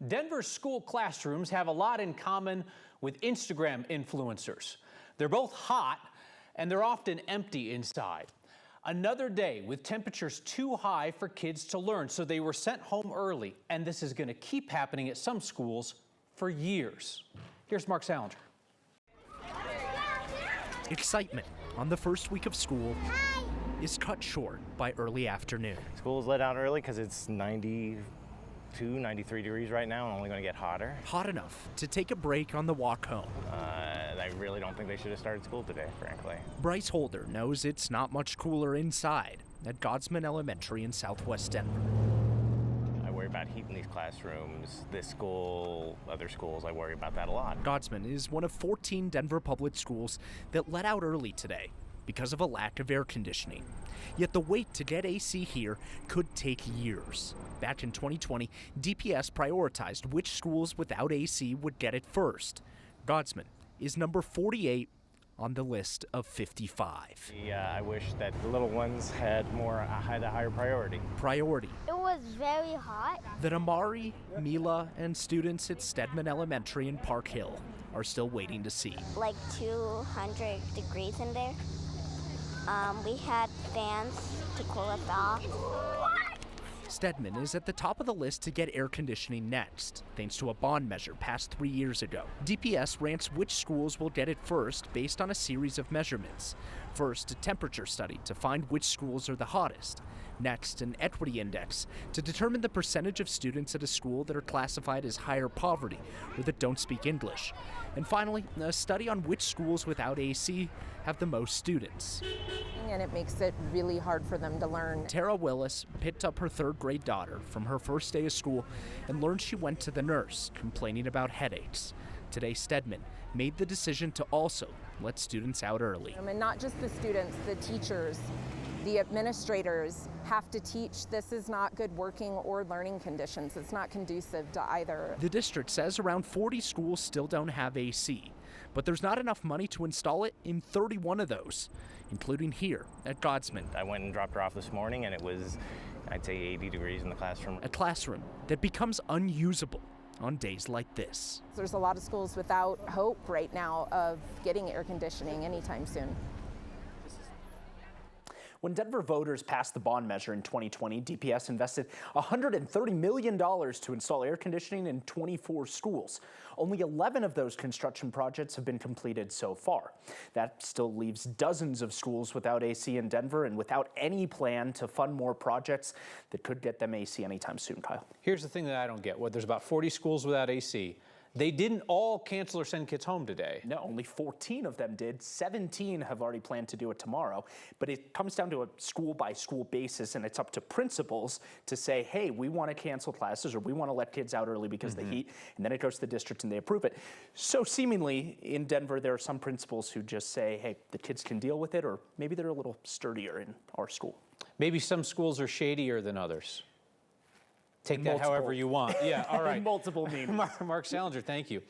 Denver's school classrooms have a lot in common with Instagram influencers. They're both hot and they're often empty inside. Another day with temperatures too high for kids to learn, so they were sent home early. And this is going to keep happening at some schools for years. Here's Mark Salinger. Excitement on the first week of school is cut short by early afternoon. School's let out early because it's 92, 93 degrees right now and only going to get hotter. Hot enough to take a break on the walk home. I really don't think they should have started school today, frankly. Bryce Holder knows it's not much cooler inside at Godsman Elementary in Southwest Denver. I worry about heat in these classrooms. This school, other schools, I worry about that a lot. Godsman is one of 14 Denver public schools that let out early today because of a lack of air conditioning. Yet the wait to get AC here could take years. Back in 2020, DPS prioritized which schools without AC would get it first. Godsman is number 48 on the list of 55. Yeah, I wish that the little ones had a higher priority. It was very hot. That Amari, Mila, and students at Stedman Elementary in Park Hill are still waiting to see. Like 200 degrees in there. We had fans to cool us off. Stedman is at the top of the list to get air conditioning next, thanks to a bond measure passed 3 years ago. DPS ranks which schools will get it first based on a series of measurements. First, a temperature study to find which schools are the hottest. Next, an equity index to determine the percentage of students at a school that are classified as higher poverty or that don't speak English. And finally, a study on which schools without AC have the most students. And it makes it really hard for them to learn. Tara Willis picked up her third-grade daughter from her first day of school and learned she went to the nurse, complaining about headaches. Today, Stedman made the decision to also let students out early. And not just the students, the teachers, the administrators have to teach. This is not good working or learning conditions. It's not conducive to either. The district says around 40 schools still don't have AC, but there's not enough money to install it in 31 of those, including here at Godsman. I went and dropped her off this morning and it was, I'd say, 80 degrees in the classroom. A classroom that becomes unusable on days like this. There's a lot of schools without hope right now of getting air conditioning anytime soon. When Denver voters passed the bond measure in 2020, DPS invested $130 million to install air conditioning in 24 schools. Only 11 of those construction projects have been completed so far. That still leaves dozens of schools without AC in Denver and without any plan to fund more projects that could get them AC anytime soon, Kyle. Here's the thing that I don't get. There's about 40 schools without AC. They didn't all cancel or send kids home today. No, only 14 of them did. 17 have already planned to do it tomorrow. But it comes down to a school-by-school basis, and it's up to principals to say, hey, we want to cancel classes or we want to let kids out early because of the heat, and then it goes to the district and they approve it. So seemingly in Denver, there are some principals who just say, hey, the kids can deal with it, or maybe they're a little sturdier in our school. Maybe some schools are shadier than others. Take that however you want. Yeah, all right. Multiple meanings. Mark Salinger, thank you.